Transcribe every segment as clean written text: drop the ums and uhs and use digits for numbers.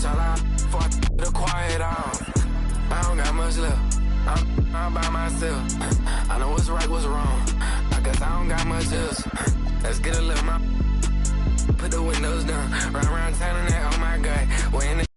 till I fuck the quiet off. I don't got much left. I'm by myself. I know what's right, what's wrong. I guess I don't got much else. Let's get a little more. Put the windows down. Run around town and that, oh my God. We're in the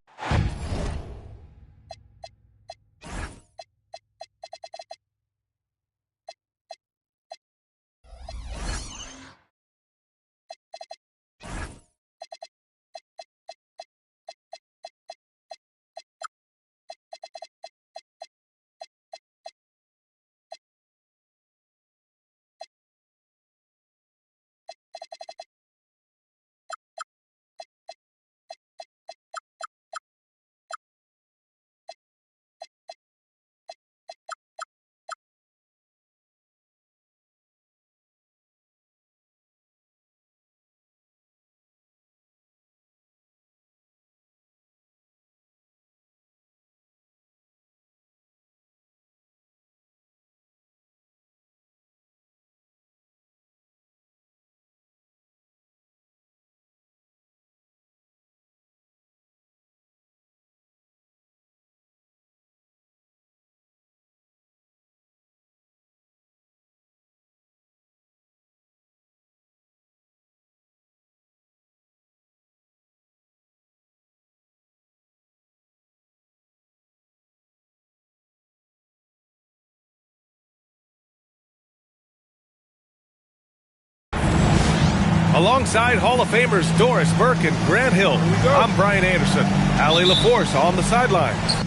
Alongside Hall of Famers Doris Burke and Grant Hill, I'm Brian Anderson. Allie LaForce on the sidelines.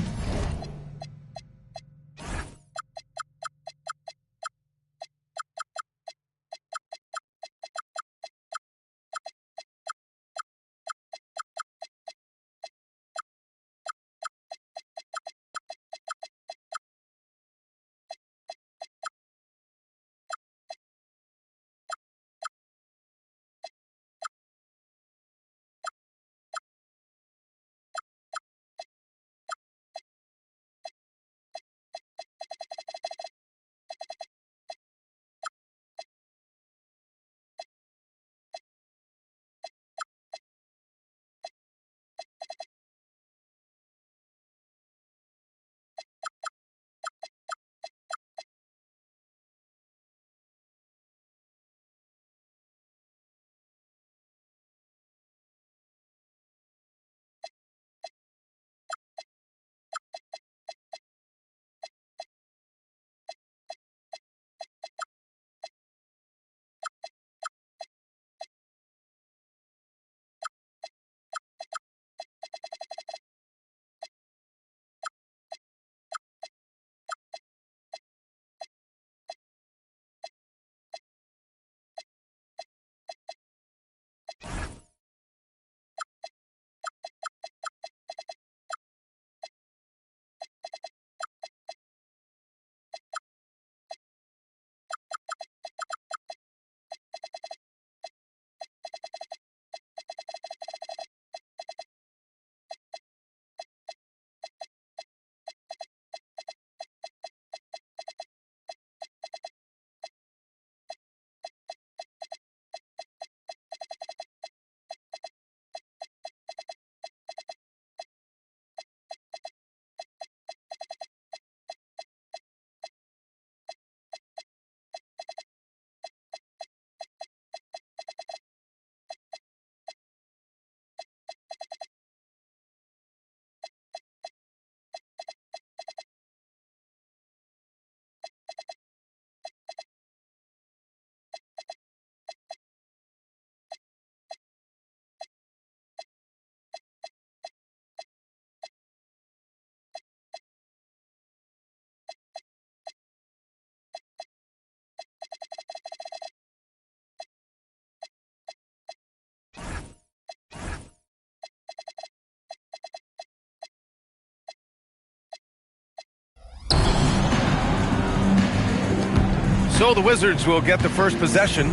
So the Wizards will get the first possession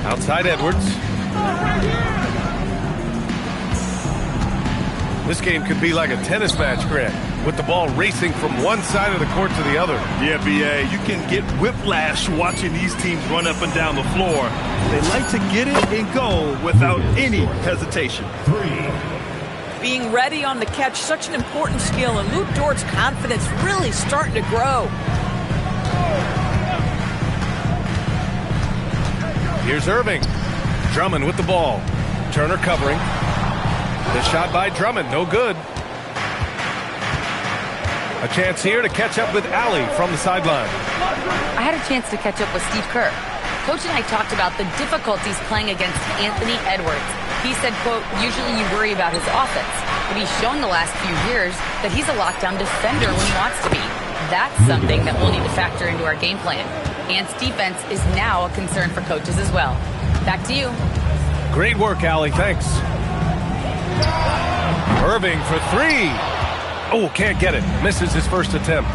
outside Edwards. This game could be like a tennis match, Grant, with the ball racing from one side of the court to the other. Yeah, BA, you can get whiplash watching these teams run up and down the floor. They like to get it and go without any hesitation. Being ready on the catch, such an important skill, and Luke Dort's confidence really starting to grow. Here's Irving. Drummond with the ball. Turner covering. The shot by Drummond, no good. A chance here to catch up with Allie from the sideline. I had a chance to catch up with Steve Kerr. Coach and I talked about the difficulties playing against Anthony Edwards. He said, quote, usually you worry about his offense, but he's shown the last few years that he's a lockdown defender when he wants to be. That's something that we'll need to factor into our game plan. Ant's defense is now a concern for coaches as well. Back to you. Great work, Allie. Thanks. Irving for three. Oh, can't get it. Misses his first attempt.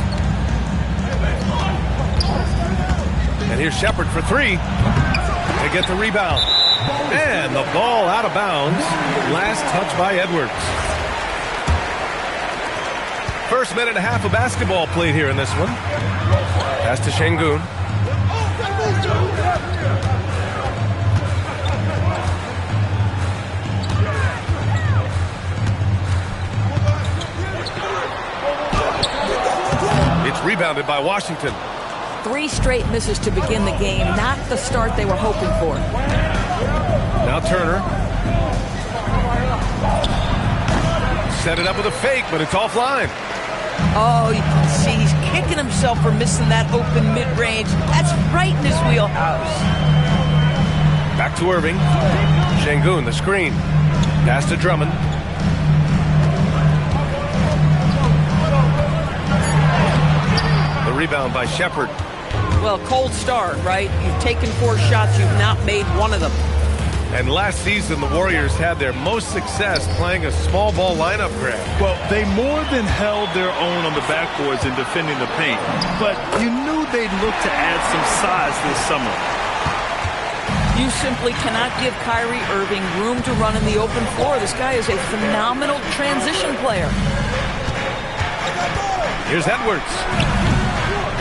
And here's Shepard for three. They get the rebound. And the ball out of bounds. Last touch by Edwards. First minute and a half of basketball played here in this one. Pass to Şengün. It's rebounded by Washington. 3 straight misses to begin the game. Not the start they were hoping for. Now Turner. Set it up with a fake, but it's offline. Oh, you can see he's kicking himself for missing that open mid-range. That's right in his wheelhouse. Back to Irving. Şengün, the screen. Pass to Drummond. The rebound by Shepard. Well, cold start, right? You've taken 4 shots, you've not made one of them. And last season, the Warriors had their most success playing a small ball lineup grab. Well, they more than held their own on the backboards in defending the paint. But you knew they'd look to add some size this summer. You simply cannot give Kyrie Irving room to run in the open floor. This guy is a phenomenal transition player. Here's Edwards.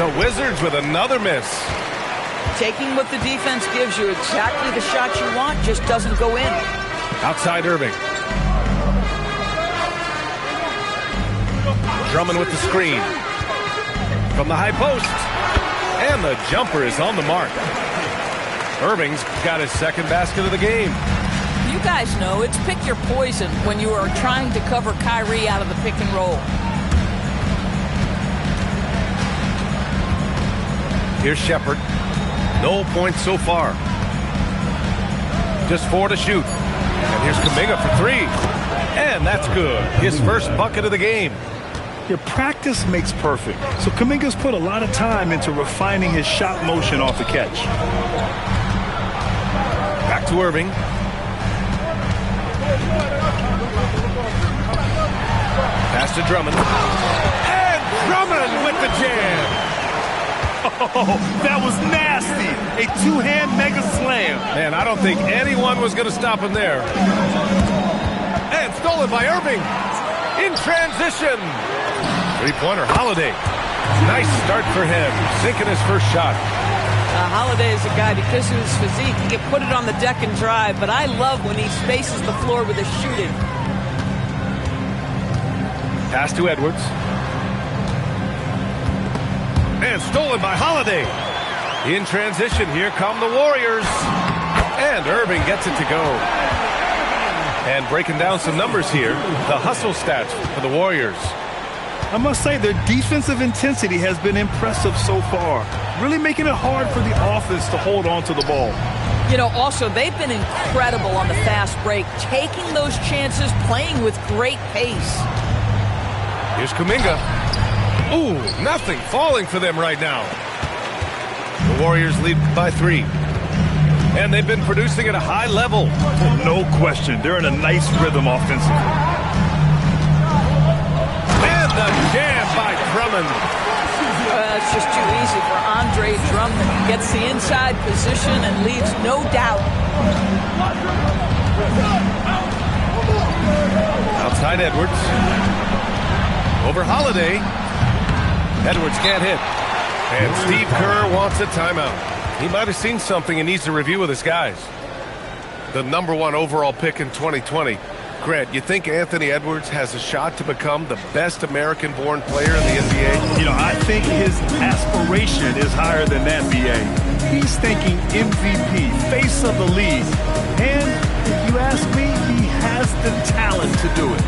The Wizards with another miss. Taking what the defense gives you, exactly the shot you want, just doesn't go in. Outside Irving. Drummond with the screen. From the high post. And the jumper is on the mark. Irving's got his second basket of the game. You guys know it's pick your poison when you are trying to cover Kyrie out of the pick and roll. Here's Shepard. No points so far. Just 4 to shoot. And here's Kuminga for 3. And that's good. His first bucket of the game. Your practice makes perfect. So Kuminga's put a lot of time into refining his shot motion off the catch. Back to Irving. Pass to Drummond. And Drummond with the jam. Oh, that was nasty. A 2-hand mega slam. Man, I don't think anyone was going to stop him there. And stolen by Irving. In transition. 3-pointer, Holiday. Nice start for him. Sinking his first shot. Holiday is a guy, because of his physique, he can put it on the deck and drive, but I love when he spaces the floor with his shooting. Pass to Edwards. And stolen by Holiday. In transition, here come the Warriors. And Irving gets it to go. And breaking down some numbers here, the hustle stats for the Warriors. I must say their defensive intensity has been impressive so far. Really making it hard for the offense to hold on to the ball. You know, also, they've been incredible on the fast break, taking those chances, playing with great pace. Here's Kuminga. Ooh, nothing falling for them right now. The Warriors lead by 3. And they've been producing at a high level. No question. They're in a nice rhythm offensively. And the jam by Drummond. It's just too easy for Andre Drummond. He gets the inside position and leaves no doubt. Outside Edwards. Over Holiday. Edwards can't hit. And Steve Kerr wants a timeout. He might have seen something and needs to review with his guys. The #1 overall pick in 2020 Grant, you think Anthony Edwards has a shot to become the best American-born player in the NBA? You know, I think his aspiration is higher than that, BA. He's thinking MVP, face of the league. And if you ask me, he has the talent to do it.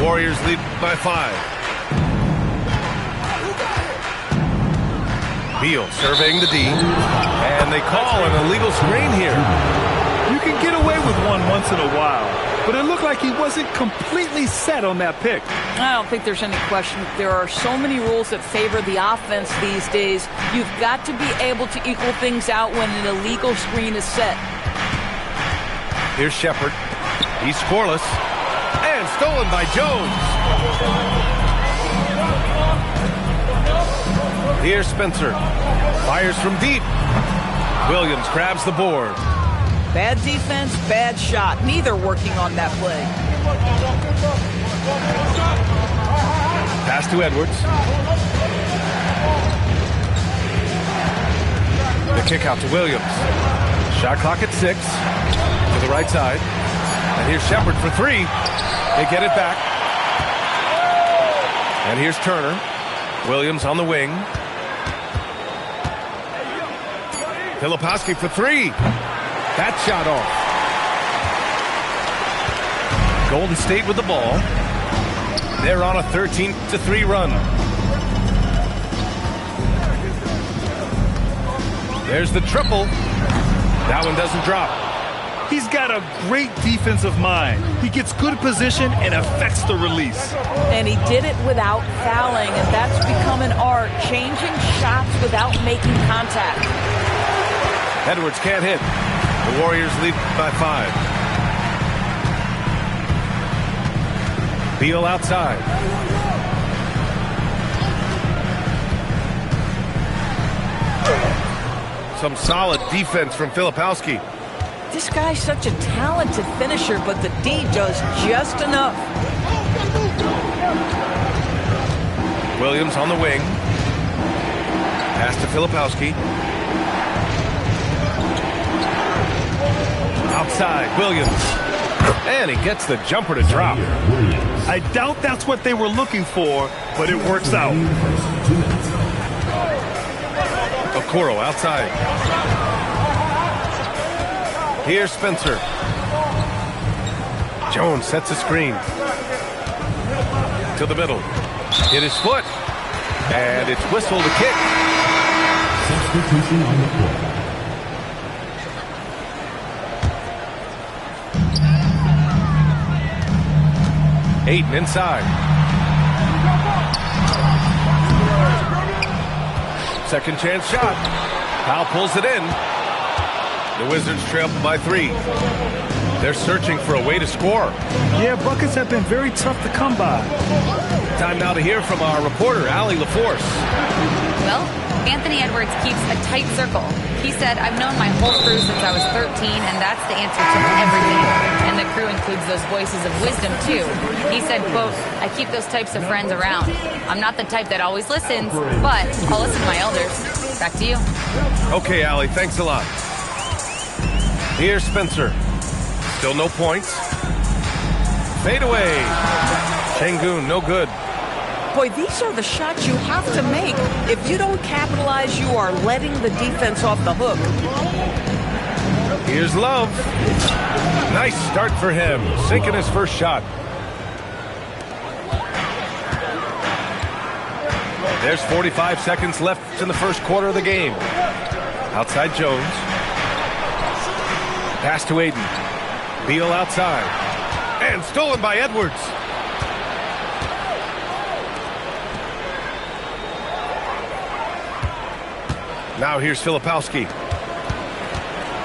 Warriors lead by 5. Beal surveying the D, and they call an illegal screen here. You can get away with one once in a while, but it looked like he wasn't completely set on that pick. I don't think there's any question. There are so many rules that favor the offense these days. You've got to be able to equal things out when an illegal screen is set. Here's Shepard. He's scoreless. And stolen by Jones. Here's Spencer. Fires from deep. Williams grabs the board. Bad defense, bad shot. Neither working on that play. Pass to Edwards. The kick out to Williams. Shot clock at 6. To the right side. And here's Shepard for 3. They get it back. And here's Turner. Williams on the wing. Filipowski for 3. That shot off. Golden State with the ball. They're on a 13-3 run. There's the triple. That one doesn't drop. He's got a great defensive mind. He gets good position and affects the release. And he did it without fouling, and that's become an art, changing shots without making contact. Edwards can't hit. The Warriors lead by 5. Beal outside. Some solid defense from Filipowski. This guy's such a talented finisher, but the D does just enough. Williams on the wing. Pass to Filipowski. Outside, Williams. And he gets the jumper to drop. I doubt that's what they were looking for, but it works out. Okoro outside. Here's Spencer. Jones sets a screen. To the middle. Hit his foot. And it's whistled to kick. Substitution on the floor. Ayton inside. Second chance shot. Powell pulls it in. The Wizards trail by 3. They're searching for a way to score. Yeah, buckets have been very tough to come by. Time now to hear from our reporter, Allie LaForce. Well, Anthony Edwards keeps a tight circle. He said, I've known my whole crew since I was 13, and that's the answer to everything. And the crew includes those voices of wisdom, too. He said, quote, I keep those types of friends around. I'm not the type that always listens, but I'll listen to my elders. Back to you. Okay, Allie, thanks a lot. Here's Spencer. Still no points. Fade away. Şengün, no good. Boy, these are the shots you have to make. If you don't capitalize, you are letting the defense off the hook. Here's Love. Nice start for him. Sinking his first shot. There's 45 seconds left in the first quarter of the game. Outside Jones. Pass to Ayton. Beal outside. And stolen by Edwards. Now here's Filipowski.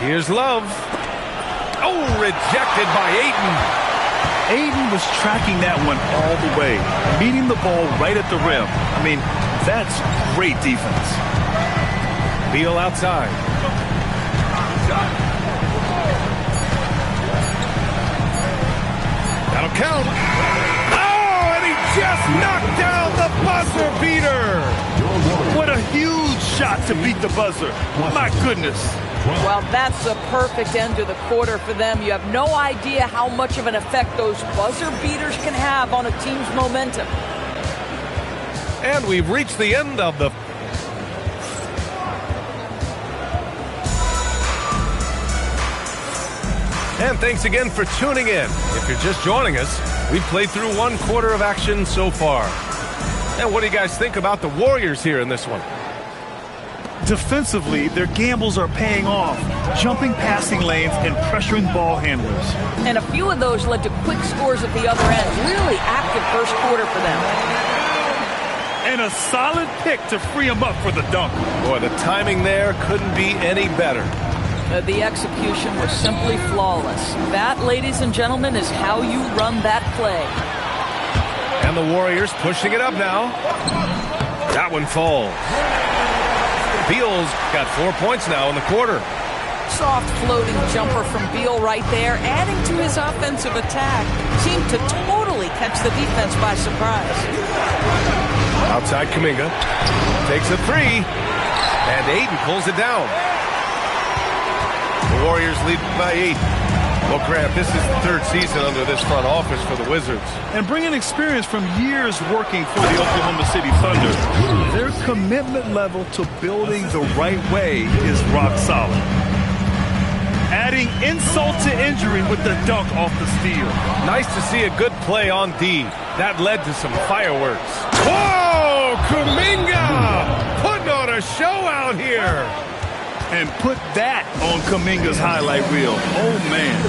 Here's Love. Oh, rejected by Ayton. Ayton was tracking that one all the way, meeting the ball right at the rim. I mean, that's great defense. Beal outside. That'll count. Oh, and he just knocked down the buzzer beater. What a huge shot to beat the buzzer. My goodness. Well, that's a perfect end to the quarter for them. You have no idea how much of an effect those buzzer beaters can have on a team's momentum. And we've reached the end of the... And thanks again for tuning in. If you're just joining us, we've played through one quarter of action so far. And what do you guys think about the Warriors here in this one? Defensively, their gambles are paying off, jumping passing lanes and pressuring ball handlers. And a few of those led to quick scores at the other end. Really active first quarter for them. And a solid pick to free him up for the dunk. Boy, the timing there couldn't be any better. The execution was simply flawless. That, ladies and gentlemen, is how you run that play. And the Warriors pushing it up now. That one falls. Beal's got 4 points now in the quarter. Soft floating jumper from Beal right there, adding to his offensive attack. Seemed to totally catch the defense by surprise. Outside Kuminga. Takes a three. And Ayton pulls it down. The Warriors lead by 8. Well, Grant, this is the third season under this front office for the Wizards. And bringing experience from years working for the Oklahoma City Thunder, their commitment level to building the right way is rock solid. Adding insult to injury with the dunk off the steal. Nice to see a good play on D. That led to some fireworks. Whoa! Kuminga putting on a show out here. And put that on Kuminga's highlight reel. Oh, man.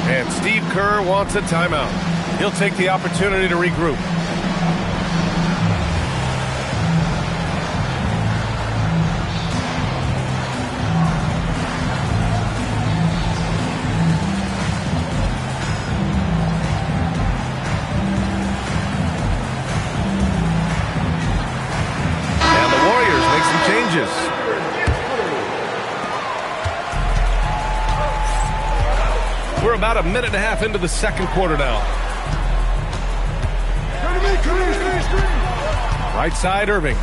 And Steve Kerr wants a timeout. He'll take the opportunity to regroup. And the Warriors make some changes. We're about a minute and a half into the second quarter now. Right side, Irving.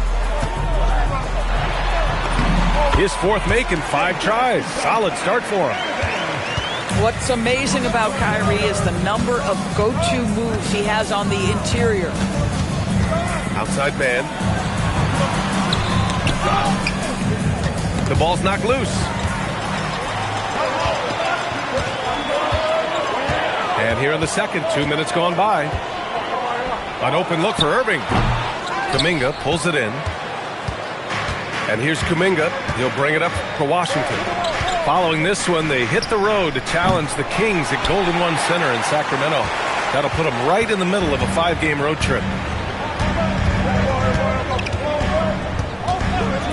His fourth make in 5 tries. Solid start for him. What's amazing about Kyrie is the number of go-to moves he has on the interior. Outside man. The ball's knocked loose. And here in the second, 2 minutes gone by. An open look for Irving. Kuminga pulls it in. And here's Kuminga. He'll bring it up for Washington. Following this one, they hit the road to challenge the Kings at Golden One Center in Sacramento. That'll put them right in the middle of a 5-game road trip.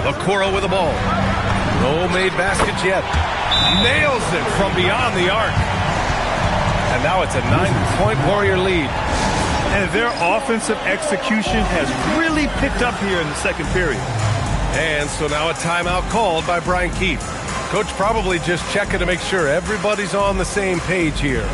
Okoro with the ball. No made baskets yet. Nails it from beyond the arc. And now it's a 9-point Warrior lead. And their offensive execution has really picked up here in the second period. And so now a timeout called by Brian Keefe. Coach probably just checking to make sure everybody's on the same page here.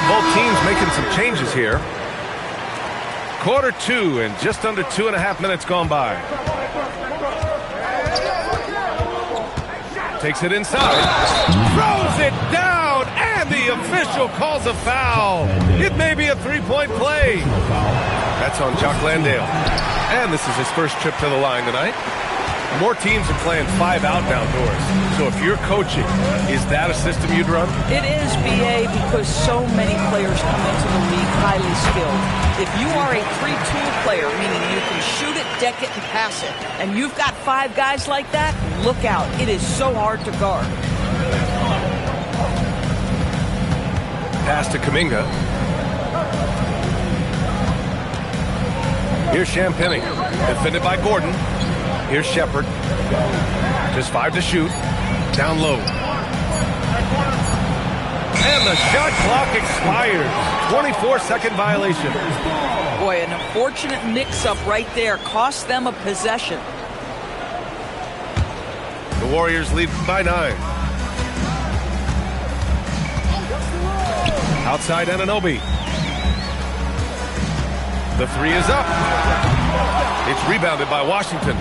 Both teams making some changes here. Quarter 2 and just under 2.5 minutes gone by. Takes it inside. Throws it down, and the official calls a foul. It may be a 3-point play. That's on Jock Landale. And this is his first trip to the line tonight. More teams are playing 5 out outdoors. So if you're coaching, is that a system you'd run? It is, BA, because so many players come into the league highly skilled. If you are a 3-tool player, meaning you can shoot it, deck it, and pass it. And you've got 5 guys like that, look out. It is so hard to guard. Pass to Kuminga. Here's Champagny, defended by Gordon. Here's Shepard. Just 5 to shoot. Down low. And the shot clock expires. 24-second violation. Boy, an unfortunate mix-up right there. Cost them a possession. The Warriors lead by 9. Outside Anunoby. The 3 is up. It's rebounded by Washington.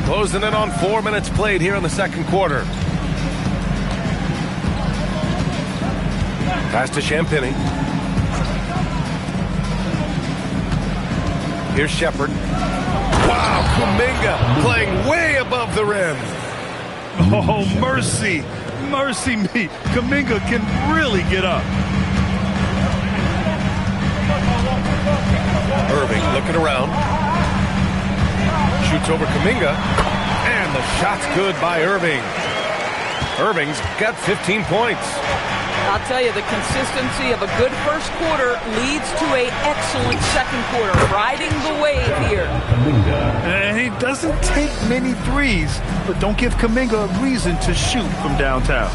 Closing in on 4 minutes played here in the second quarter. Pass to Champagny. Here's Shepard. Wow, Kuminga playing way above the rim. Oh, mercy. Mercy me. Kuminga can really get up. Irving looking around. Shoots over Kuminga. And the shot's good by Irving. Irving's got 15 points. I'll tell you, the consistency of a good first quarter leads to an excellent second quarter. Riding the wave here. And he doesn't take many threes, but don't give Kuminga a reason to shoot from downtown.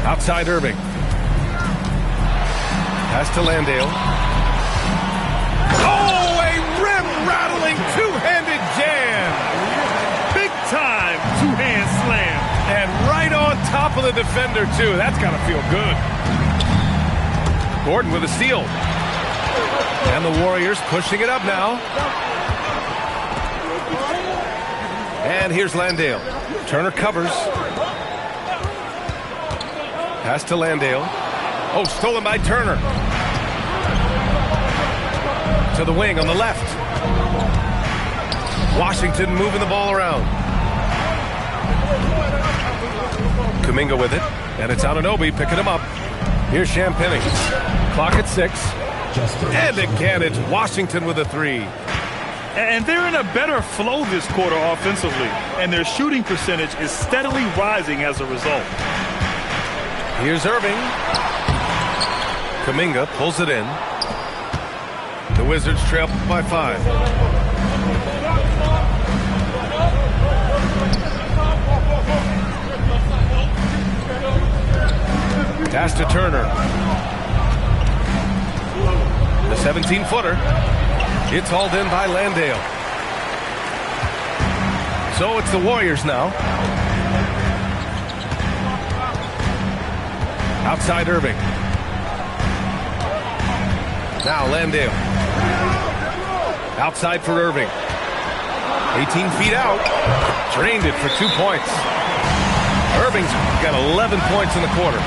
Outside Irving. Pass to Landale. Oh, a rim-rattling two-handed jam. Big time two-hand slam. And right on top of the defender, too. That's got to feel good. Gordon with a steal. And the Warriors pushing it up now. And here's Landale. Turner covers. Pass to Landale. Oh, stolen by Turner. To the wing on the left. Washington moving the ball around. Kuminga with it. And it's Anunoby picking him up. Here's Champagny. Clock at 6. And again, it's Washington with a 3. And they're in a better flow this quarter offensively. And their shooting percentage is steadily rising as a result. Here's Irving. Kuminga pulls it in. The Wizards trail by 5. Pass to Turner. The 17-footer. It's hauled in by Landale. So it's the Warriors now. Outside Irving. Now Landale. Outside for Irving. 18 feet out. Drained it for 2 points. Irving's got 11 points in the quarter.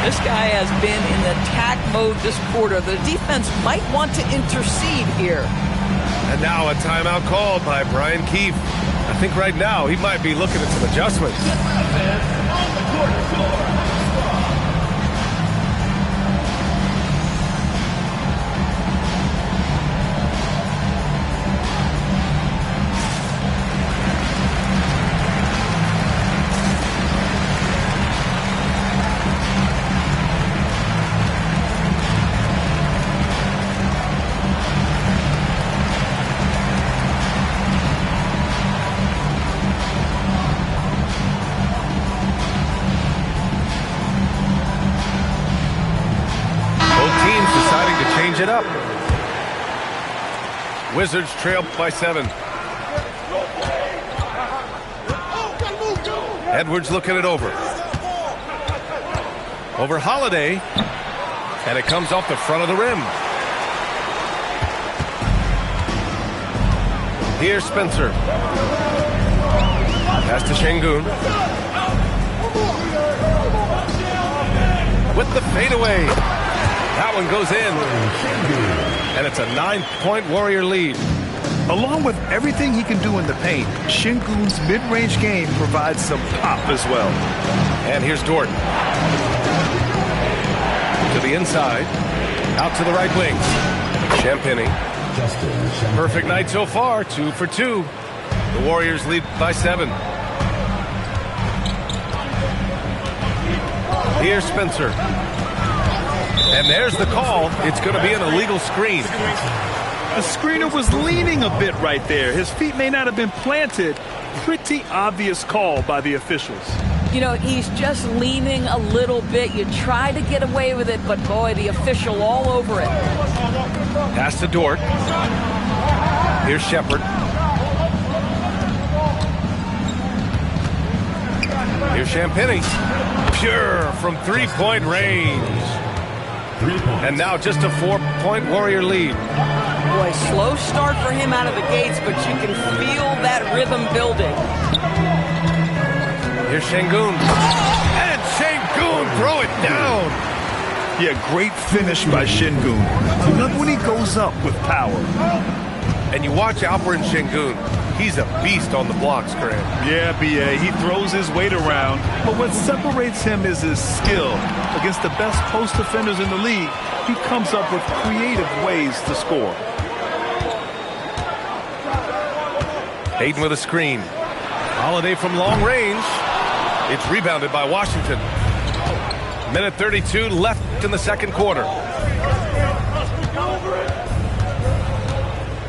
This guy has been in attack mode this quarter. The defense might want to intercede here. And now a timeout called by Brian Keefe. I think right now he might be looking at some adjustments. It up. Wizards trail by 7. Edwards looking it over. Over Holiday. And it comes off the front of the rim. Here's Spencer. Pass to Şengün. With the fadeaway. That one goes in. And it's a 9-point Warrior lead. Along with everything he can do in the paint, Şengün's mid-range game provides some pop as well. And here's Gordon. To the inside. Out to the right wing. Champagny. Perfect night so far, 2 for 2. The Warriors lead by 7. Here's Spencer. And there's the call. It's going to be an illegal screen. The screener was leaning a bit right there. His feet may not have been planted. Pretty obvious call by the officials. You know, he's just leaning a little bit. You try to get away with it, but boy, the official all over it. Pass to Dort. Here's Shepard. Here's Champagny. Pure from three-point range. And now just a 4-point Warrior lead. Boy, slow start for him out of the gates, but you can feel that rhythm building. Here's Şengün. And Şengün throw it down. Yeah, great finish by Şengün. Look when he goes up with power. And you watch Alperen Şengün. He's a beast on the blocks, Grant. Yeah, BA, he throws his weight around, but what separates him is his skill. Against the best post defenders in the league, he comes up with creative ways to score. Ayton with a screen. Holiday from long range. It's rebounded by Washington. Minute 32 left in the second quarter.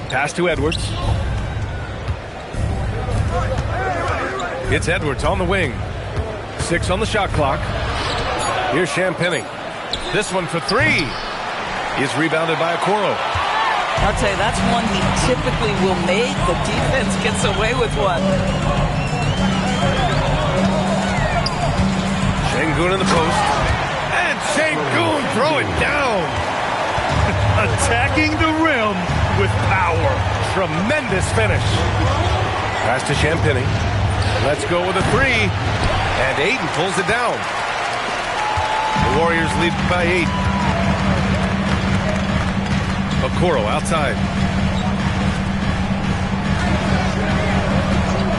Pass to Edwards. It's Edwards on the wing. 6 on the shot clock. Here's Champagny. This one for 3 is rebounded by Okoro. I'll tell you, that's one he typically will make. The defense gets away with one. Şengün in the post. And Şengün throw it down. Attacking the rim with power. Tremendous finish. Pass to Champagny. Let's go with a 3. And Ayton pulls it down. The Warriors lead by 8. Okoro outside.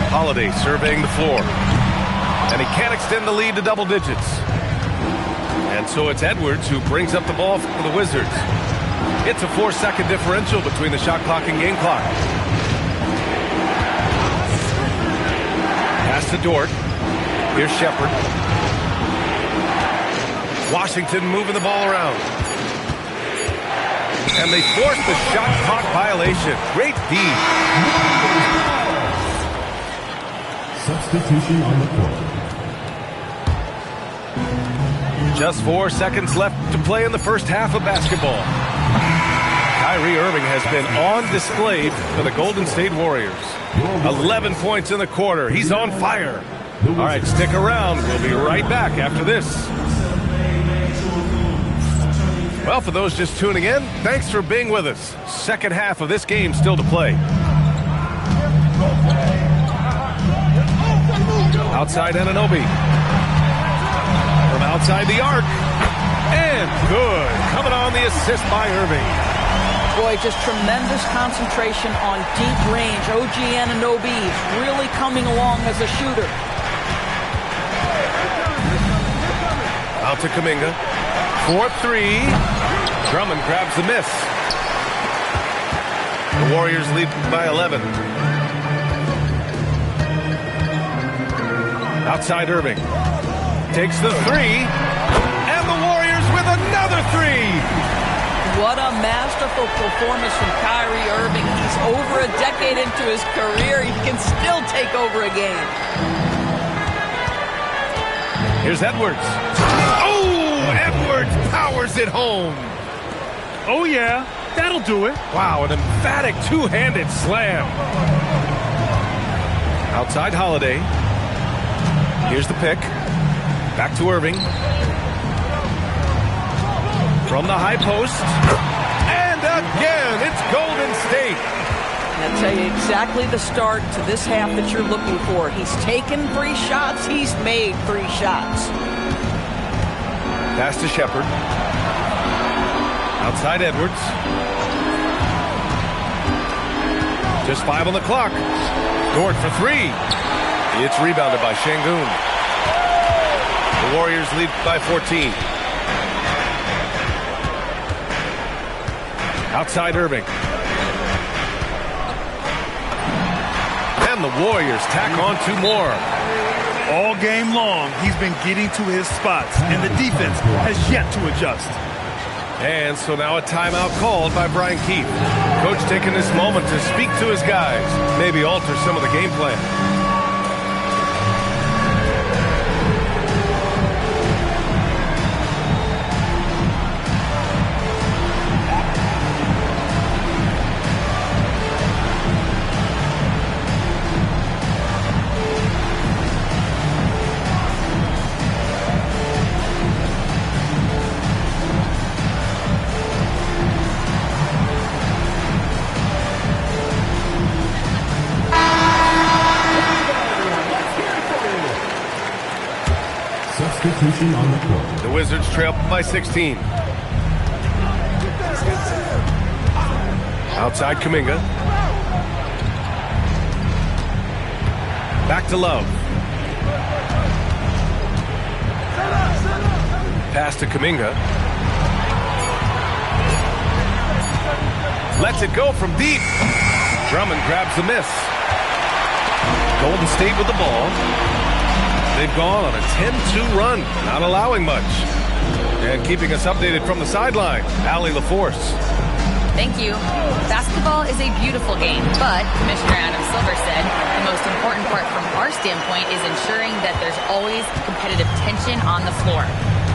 Holiday surveying the floor. And he can't extend the lead to double digits. And so it's Edwards who brings up the ball for the Wizards. It's a 4-second differential between the shot clock and game clock. Pass to Dort. Here's Shepard. Washington moving the ball around. And they force the shot clock violation. Great D. Substitution on the court. Just 4 seconds left to play in the first half of basketball. Kyrie Irving has been on display for the Golden State Warriors. 11 points in the quarter. He's on fire. All right, stick around. We'll be right back after this. Well, for those just tuning in, thanks for being with us. Second half of this game still to play. Outside Anunoby. From outside the arc. And good. Coming on the assist by Irving. Boy, just tremendous concentration on deep range. OG Anunoby is really coming along as a shooter. Out to Kuminga. 4-3. Drummond grabs the miss. The Warriors lead by 11. Outside Irving. Takes the 3. And the Warriors with another 3. What a masterful performance from Kyrie Irving. He's over a decade into his career. He can still take over a game. Here's Edwards. Oh, Edwards powers it home. Oh, yeah, that'll do it. Wow, an emphatic two-handed slam. Outside Holiday. Here's the pick. Back to Irving. From the high post. And again, it's Golden State. I'll tell you exactly the start to this half that you're looking for. He's taken 3 shots. He's made 3 shots. Pass to Shepard. Outside Edwards. Just 5 on the clock. Dort for 3. It's rebounded by Şengün. The Warriors lead by 14. Outside Irving. And the Warriors tack on 2 more. All game long, he's been getting to his spots, and the defense has yet to adjust. And so now a timeout called by Brian Keefe. Coach taking this moment to speak to his guys, maybe alter some of the game plan. Substitution on the court. The Wizards trail by 16. Outside Kuminga. Back to Love. Pass to Kuminga. Lets it go from deep. Drummond grabs the miss. Golden State with the ball. They've gone on a 10-2 run, not allowing much. And keeping us updated from the sideline, Allie LaForce. Thank you. Basketball is a beautiful game, but Commissioner Adam Silver said the most important part from our standpoint is ensuring that there's always competitive tension on the floor.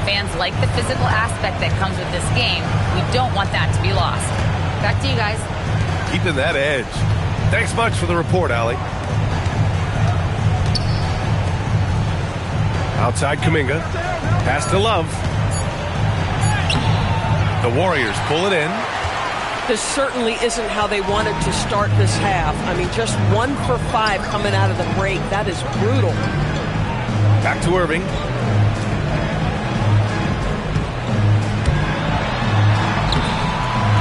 Fans like the physical aspect that comes with this game. We don't want that to be lost. Back to you guys. Keeping that edge. Thanks much for the report, Allie. Outside Kuminga. Pass to Love. The Warriors pull it in. This certainly isn't how they wanted to start this half. I mean, just 1 for 5 coming out of the break. That is brutal. Back to Irving.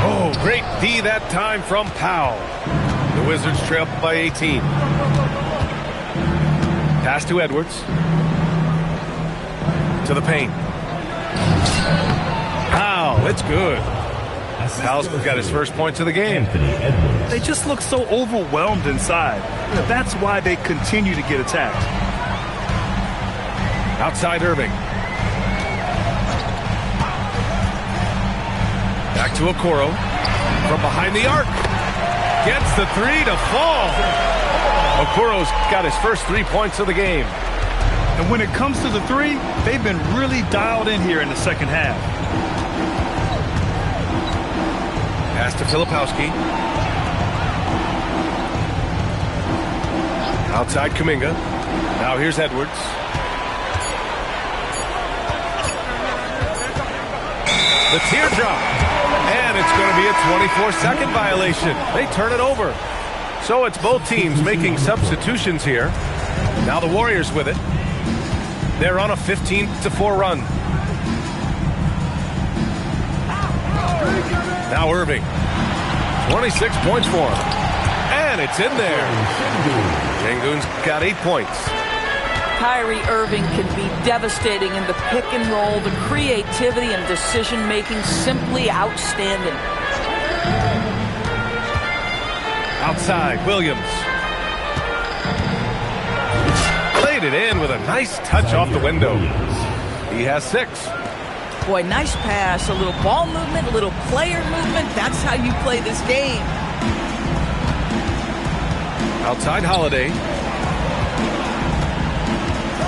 Oh, great D that time from Powell. The Wizards trail by 18. Pass to Edwards. To the paint. Powell, it's good. Powell's got his first points of the game. They just look so overwhelmed inside. That's why they continue to get attacked. Outside Irving. Back to Okoro. From behind the arc. Gets the 3 to fall. Okoro's got his first 3 points of the game. And when it comes to the 3, they've been really dialed in here in the second half. Pass to Filipowski. Outside Kuminga. Now here's Edwards. The teardrop. And it's going to be a 24-second violation. They turn it over. So it's both teams making substitutions here. Now the Warriors with it. They're on a 15-4 run. Now Irving. 26 points for him. And it's in there. Sengun's got 8 points. Kyrie Irving can be devastating in the pick and roll. The creativity and decision-making simply outstanding. Outside, Williams. Laid it in with a nice touch off the window. He has 6. Boy, nice pass, a little ball movement, a little player movement. That's how you play this game. Outside Holiday.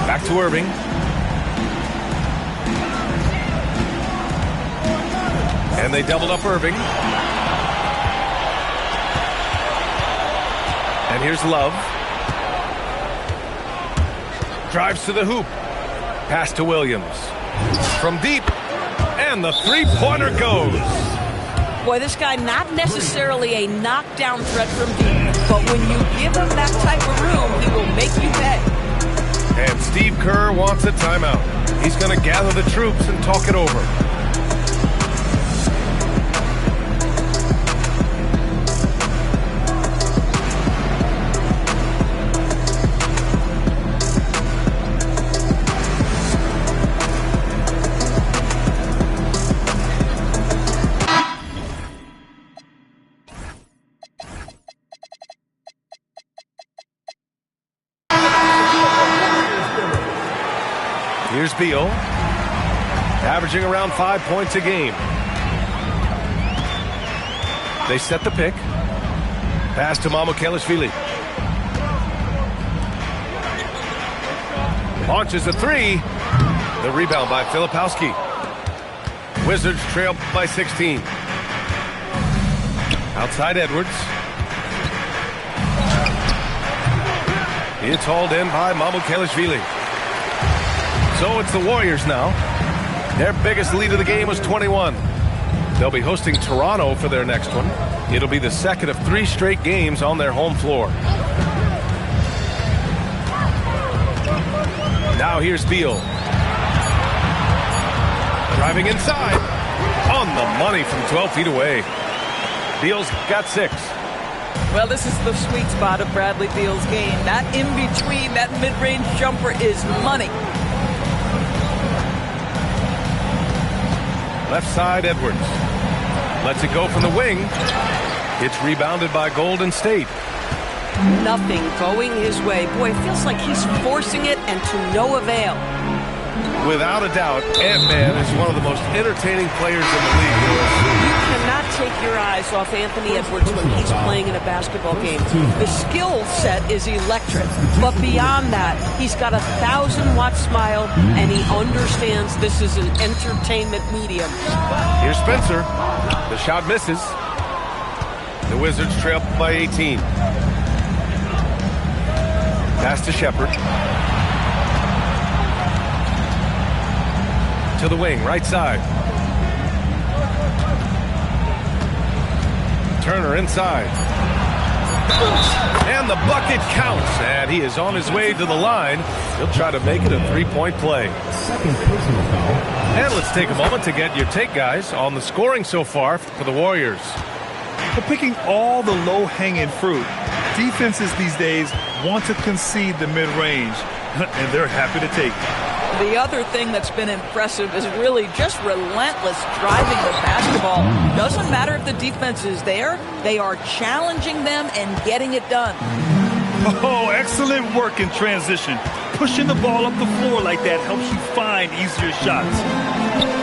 Back to Irving. And they doubled up Irving. And here's Love. Drives to the hoop. Pass to Williams. From deep. And the three-pointer goes. Boy, this guy not necessarily a knockdown threat from deep, but when you give him that type of room, he will make you pay. And Steve Kerr wants a timeout. He's going to gather the troops and talk it over. Here's Beal, averaging around 5 points a game. They set the pick. Pass to Mamukelashvili. Launches a three. The rebound by Filipowski. Wizards trail by 16. Outside Edwards. It's hauled in by Mamukelashvili. So it's the Warriors now. Their biggest lead of the game was 21. They'll be hosting Toronto for their next one. It'll be the second of 3 straight games on their home floor. Now here's Beal. Driving inside. On the money from 12 feet away. Beal's got 6. Well, this is the sweet spot of Bradley Beal's game. That in-between, that mid-range jumper is money. Left side, Edwards. Lets it go from the wing. It's rebounded by Golden State. Nothing going his way. Boy, it feels like he's forcing it and to no avail. Without a doubt, Ant-Man is one of the most entertaining players in the league. You cannot take your eyes off Anthony Edwards when he's playing in a basketball game. The skill set is electric, but beyond that, he's got a 1,000-watt smile, and he understands this is an entertainment medium. Here's Spencer. The shot misses. The Wizards trail by 18. Pass to Shepherd. To the wing, right side. Turner inside. And the bucket counts. And he is on his way to the line. He'll try to make it a 3-point play. Second personal foul. And let's take a moment to get your take, guys, on the scoring so far for the Warriors. We're picking all the low-hanging fruit. Defenses these days want to concede the mid-range, and they're happy to take it. The other thing that's been impressive is really just relentless driving the basketball. Doesn't matter if the defense is there, they are challenging them and getting it done. Oh, excellent work in transition. Pushing the ball up the floor like that helps you find easier shots.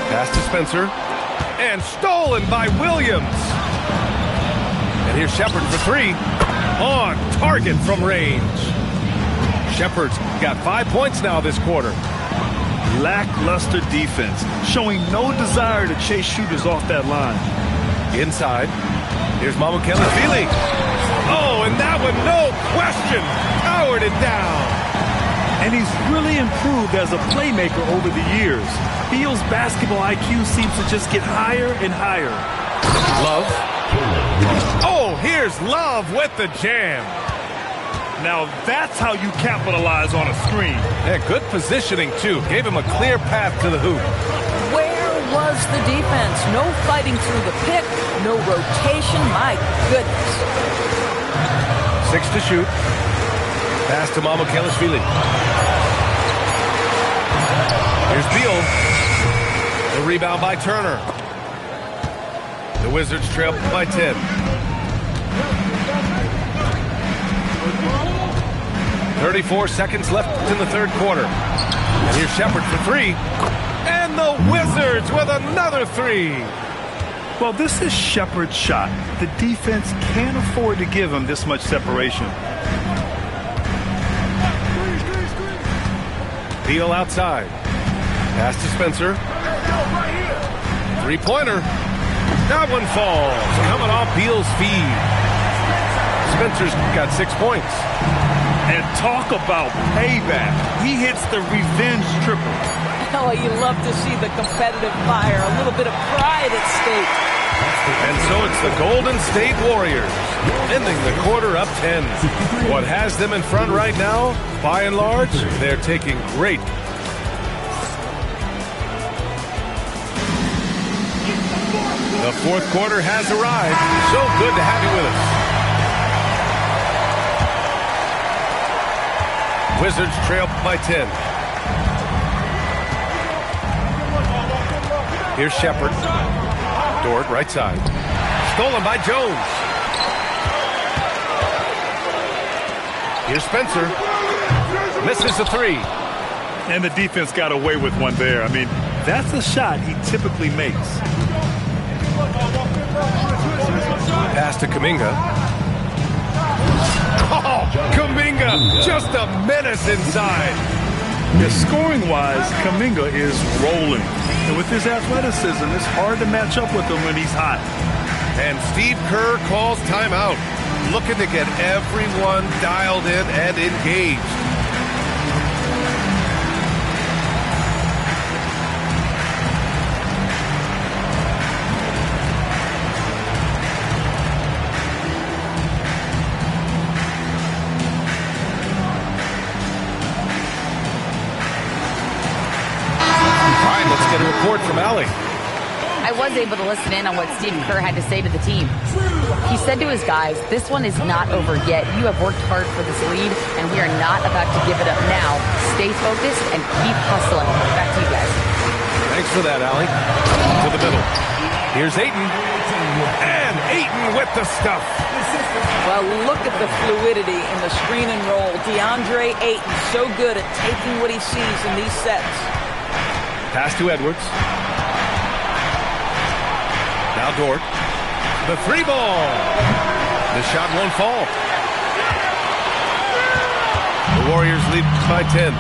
Pass to Spencer. And stolen by Williams. And here's Shepherd for 3. On target from range. Shepherd's got 5 points now this quarter. Lackluster defense, showing no desire to chase shooters off that line. Inside, here's Mamukelashvili. Oh, and that one, no question, powered it down. And he's really improved as a playmaker over the years. Beal's basketball IQ seems to just get higher and higher. Love. Oh, here's Love with the jam. Now that's how you capitalize on a screen. Yeah, good positioning, too. Gave him a clear path to the hoop. Where was the defense? No fighting through the pick, no rotation. My goodness. 6 to shoot. Pass to Mamukelashvili. Here's Beal. The rebound by Turner. The Wizards trail by 10. 34 seconds left in the third quarter. And here's Shepherd for 3. And the Wizards with another 3. Well, this is Shepherd's shot. The defense can't afford to give him this much separation. Beal outside. Pass to Spencer. 3-pointer. That one falls. Coming off Beal's feed. Spencer's got 6 points. And talk about payback. He hits the revenge triple. Oh, you love to see the competitive fire. A little bit of pride at stake. And so it's the Golden State Warriors ending the quarter up 10. What has them in front right now, by and large, they're taking great. The fourth quarter has arrived. So good to have you with us. Wizards trail by 10. Here's Shepherd. Dort, right side. Stolen by Jones. Here's Spencer. Misses the 3. And the defense got away with one there. I mean, that's a shot he typically makes. Pass to Kuminga. Oh, Kuminga, just a menace inside. Yeah, scoring-wise, Kuminga is rolling. And with his athleticism, it's hard to match up with him when he's hot. And Steve Kerr calls timeout, looking to get everyone dialed in and engaged. Get a report from Allie. I was able to listen in on what Steve Kerr had to say to the team. He said to his guys, "This one is not over yet. You have worked hard for this lead, and we are not about to give it up now. Stay focused and keep hustling." Back to you guys. Thanks for that, Allie. To the middle. Here's Ayton. And Ayton with the stuff. Well, look at the fluidity in the screen and roll. DeAndre Ayton, so good at taking what he sees in these sets. Pass to Edwards. Now Dort. The three ball. The shot won't fall. The Warriors lead by 10.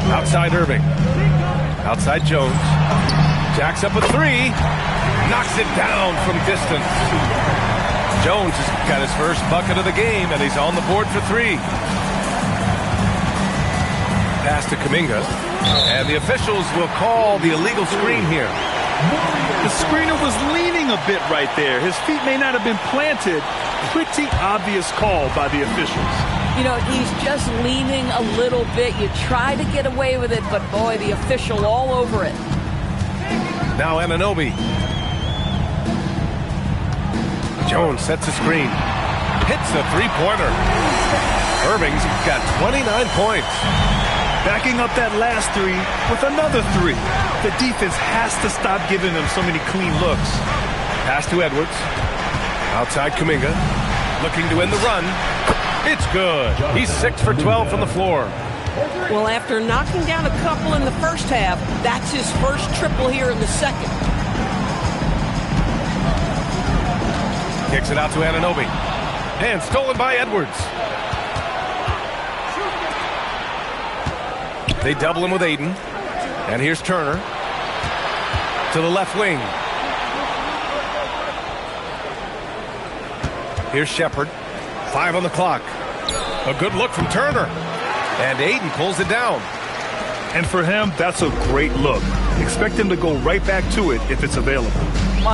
Outside Irving. Outside Jones. Jacks up a three. Knocks it down from distance. Jones has got his first bucket of the game, and he's on the board for three. Pass to Kuminga, and the officials will call the illegal screen here. The screener was leaning a bit right there. His feet may not have been planted. Pretty obvious call by the officials. You know, he's just leaning a little bit. You try to get away with it, but boy, the official all over it. Now Anunoby. Jones sets a screen. Hits a three-pointer. Irving's got 29 points. Backing up that last three with another three. The defense has to stop giving them so many clean looks. Pass to Edwards. Outside Kuminga. Looking to end the run. It's good. He's 6 for 12 from the floor. Well, after knocking down a couple in the first half, that's his first triple here in the second. Kicks it out to Anunoby. And stolen by Edwards. They double him with Ayton. And here's Turner. To the left wing. Here's Shepherd. 5 on the clock. A good look from Turner. And Ayton pulls it down. And for him, that's a great look. Expect him to go right back to it if it's available.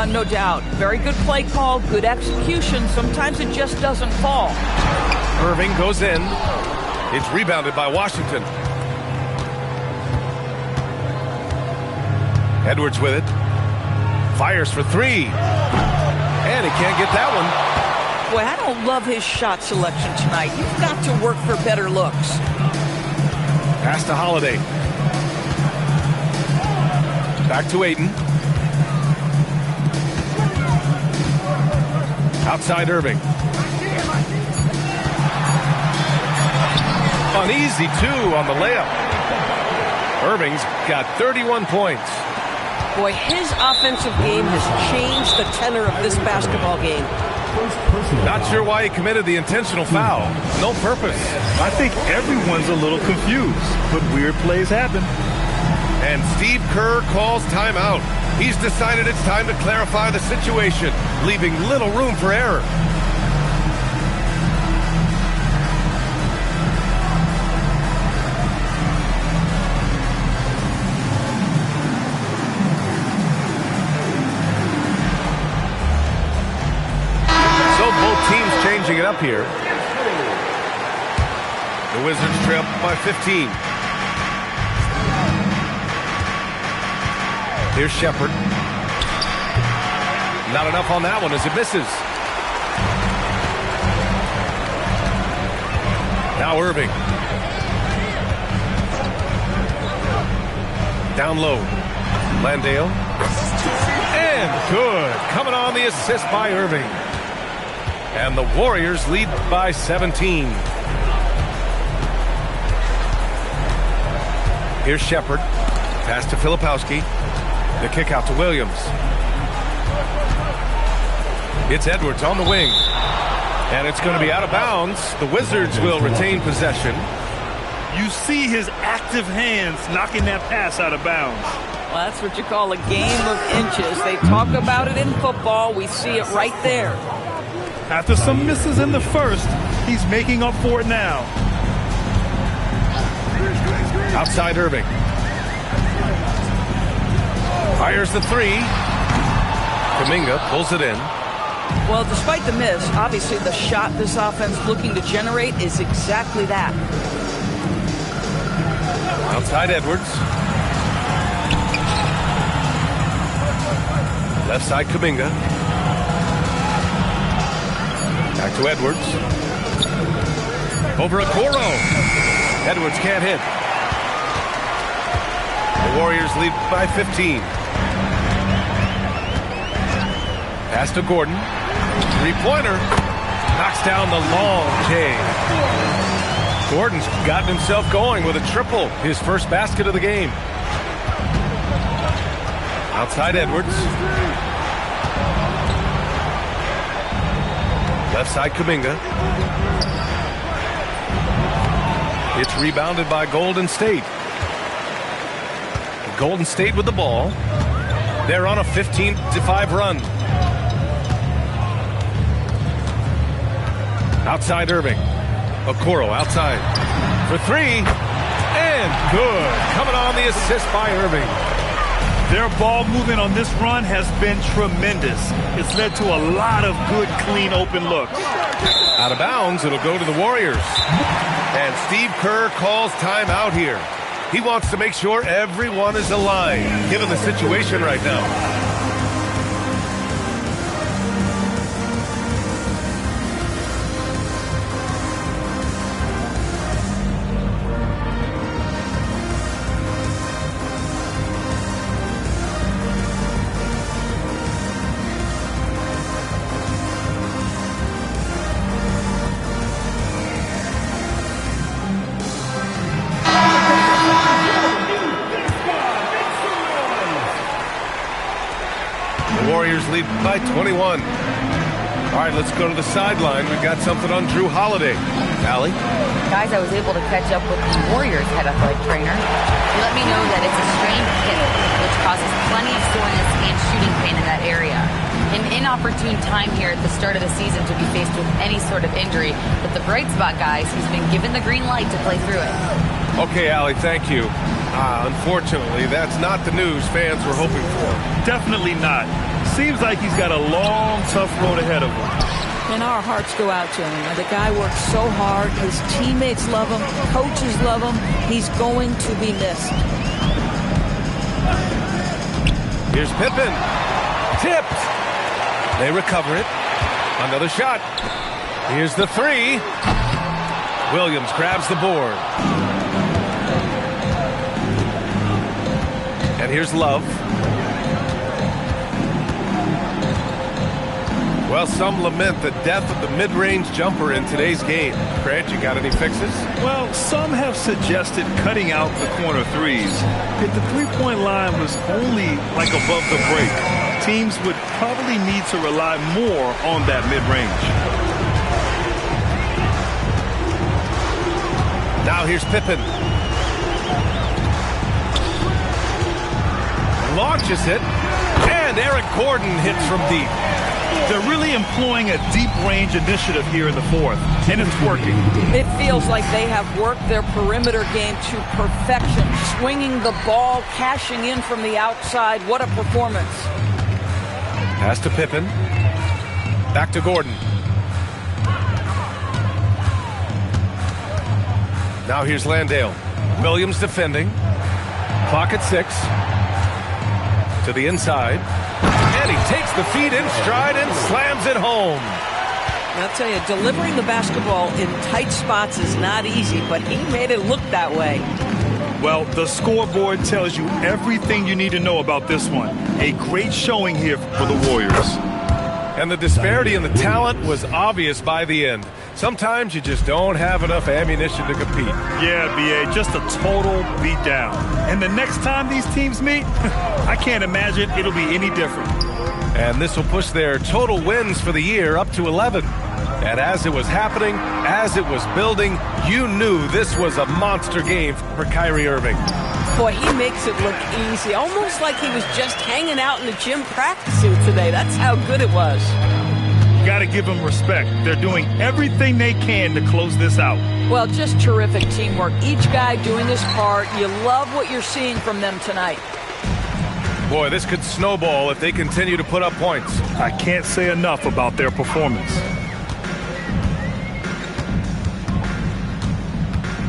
No doubt. Very good play call, good execution. Sometimes it just doesn't fall. Irving goes in. It's rebounded by Washington. Edwards with it. Fires for three. And he can't get that one. Boy, I don't love his shot selection tonight. You've got to work for better looks. Pass to Holiday. Back to Ayton. Outside Irving. An easy two on the layup. Irving's got 31 points. Boy, his offensive game has changed the tenor of this basketball game. Not sure why he committed the intentional foul. No purpose. I think everyone's a little confused, but weird plays happen. And Steve Kerr calls timeout. He's decided it's time to clarify the situation, leaving little room for error. Changing it up here. The Wizards trail by 15. Here's Shepherd. Not enough on that one as it misses. Now Irving. Down low. Landale. And good. Coming on the assist by Irving. And the Warriors lead by 17. Here's Shepard. Pass to Filipowski. The kick out to Williams. It's Edwards on the wing. And it's going to be out of bounds. The Wizards will retain possession. You see his active hands knocking that pass out of bounds. Well, that's what you call a game of inches. They talk about it in football. We see it right there. After some misses in the first, he's making up for it now. Outside Irving. Fires the three. Kuminga pulls it in. Well, despite the miss, obviously the shot this offense looking to generate is exactly that. Outside Edwards. Left side Kuminga. Back to Edwards. Over Okoro. Edwards can't hit. The Warriors lead by 15. Pass to Gordon. Three-pointer. Knocks down the long J. Gordon's gotten himself going with a triple. His first basket of the game. Outside Edwards. Left side Kuminga. It's rebounded by Golden State. Golden State with the ball. They're on a 15-5 run. Outside Irving. Okoro outside. For three. And good. Coming on the assist by Irving. Their ball movement on this run has been tremendous. It's led to a lot of good, clean, open looks. Out of bounds, it'll go to the Warriors. And Steve Kerr calls timeout here. He wants to make sure everyone is aligned, given the situation right now. Warriors lead by 21. All right, let's go to the sideline. We've got something on Drew Holiday. Allie? Guys, I was able to catch up with the Warriors head athletic trainer. He let me know that it's a strained hip, which causes plenty of soreness and shooting pain in that area. An inopportune time here at the start of the season to be faced with any sort of injury, but the bright spot, guys, he's been given the green light to play through it. Okay, Allie, thank you. Unfortunately, that's not the news fans were hoping for. Definitely not. Seems like he's got a long, tough road ahead of him. And our hearts go out to him. The guy works so hard. His teammates love him. Coaches love him. He's going to be missed. Here's Pippen. Tipped. They recover it. Another shot. Here's the three. Williams grabs the board. And here's Love. Well, some lament the death of the mid-range jumper in today's game. Craig, you got any fixes? Well, some have suggested cutting out the corner threes. If the three-point line was only like above the break, teams would probably need to rely more on that mid-range. Now here's Pippen. Launches it, and Eric Gordon hits from deep. They're really employing a deep range initiative here in the fourth, and it's working. It feels like they have worked their perimeter game to perfection, swinging the ball, cashing in from the outside. What a performance. Pass to Pippen. Back to Gordon. Now here's Landale. Williams defending. Clock at 6. To the inside. And he takes the feed in stride and slams it home. I'll tell you, delivering the basketball in tight spots is not easy, but he made it look that way. Well, the scoreboard tells you everything you need to know about this one. A great showing here for the Warriors. And the disparity in the talent was obvious by the end. Sometimes you just don't have enough ammunition to compete. Yeah, BA, just a total beatdown. And the next time these teams meet, I can't imagine it'll be any different. And this will push their total wins for the year up to 11. And as it was happening, as it was building, you knew this was a monster game for Kyrie Irving. Boy, he makes it look easy, almost like he was just hanging out in the gym practicing today. That's how good it was. Got to give them respect. They're doing everything they can to close this out. Well, just terrific teamwork. Each guy doing his part. You love what you're seeing from them tonight. Boy, this could snowball if they continue to put up points. I can't say enough about their performance.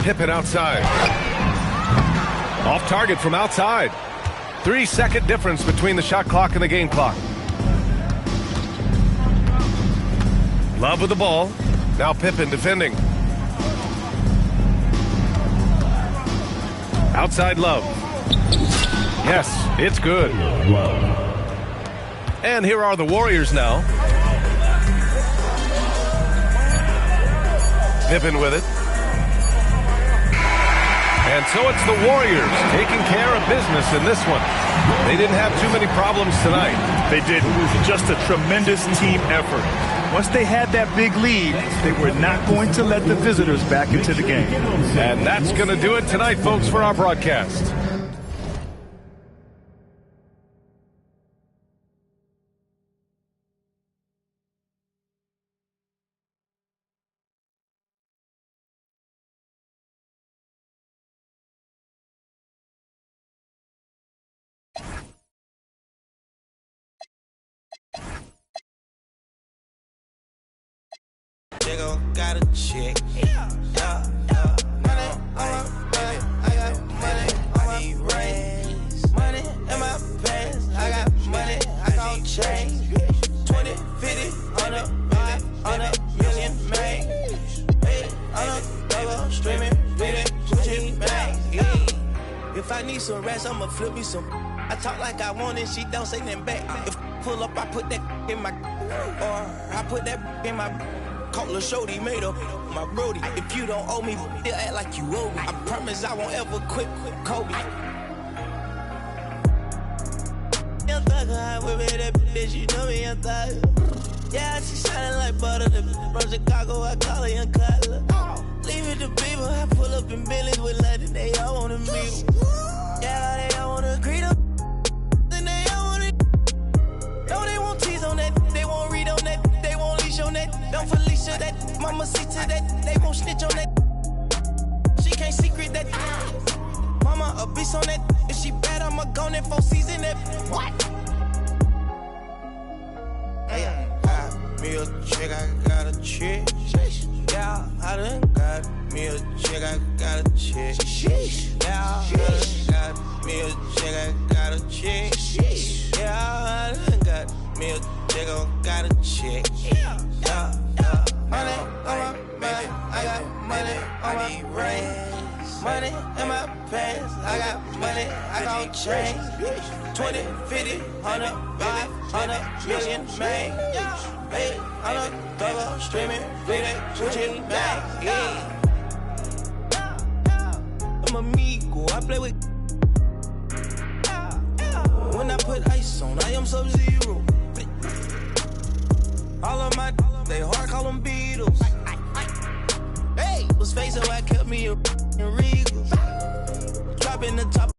Pippen outside. Off target from outside. 3-second difference between the shot clock and the game clock. Love with the ball. Now Pippen defending. Outside Love. Yes, it's good. And here are the Warriors now. Pippen with it. And so it's the Warriors taking care of business in this one. They didn't have too many problems tonight. They didn't. Just a tremendous team effort. Once they had that big lead, they were not going to let the visitors back into the game. And that's going to do it tonight, folks, for our broadcast. Got a check. Yeah. Money on my back. I got money on my rings. Money in my pants. I got money. I got change. 20, 50, 100, 500 million, man. 800 dollar streaming, reading, Gucci bag. If I need some rest, I'ma flip me some. I talk like I want it, she don't say nothing back. If pull up, I put that in my, or I put that in my. Call a shorty made up my brody. If you don't owe me, they'll act like you owe me. I promise I won't ever quit Kobe. Young thugger, I whip it, that bitch, you know me, young thugger. Yeah, she shining like butter. From Chicago, I call her young Cutler. Leave it to people, I pull up in Billy's with London, they all wanna meet. Yeah, they all wanna greet them. Then they all wanna. No, they won't tease on that, they won't read on that. On that, don't Felicia that, Mama see to that, they won't snitch on that. She can't secret that. Mama a beast on that. If she bad, I'ma go in 4 season that. What? Got me a chick, I got a chick. Yeah, I done got me a chick, I got a chick. Yeah, I done got me a chick, I got a chick. Yeah, I done got me a chick, I got a chick. Money on my back, I got money on my rings. Money in my pants, I got money, I got change. 20, 50, 100, 500 million, man. 800 dollar streaming, reading, Gucci bag. I'm amigo, I play with. When I put ice on, I am Sub-Zero. All of my, they hard call them Beatles. Hey, was facing, I kept me in Regals. Dropping the top.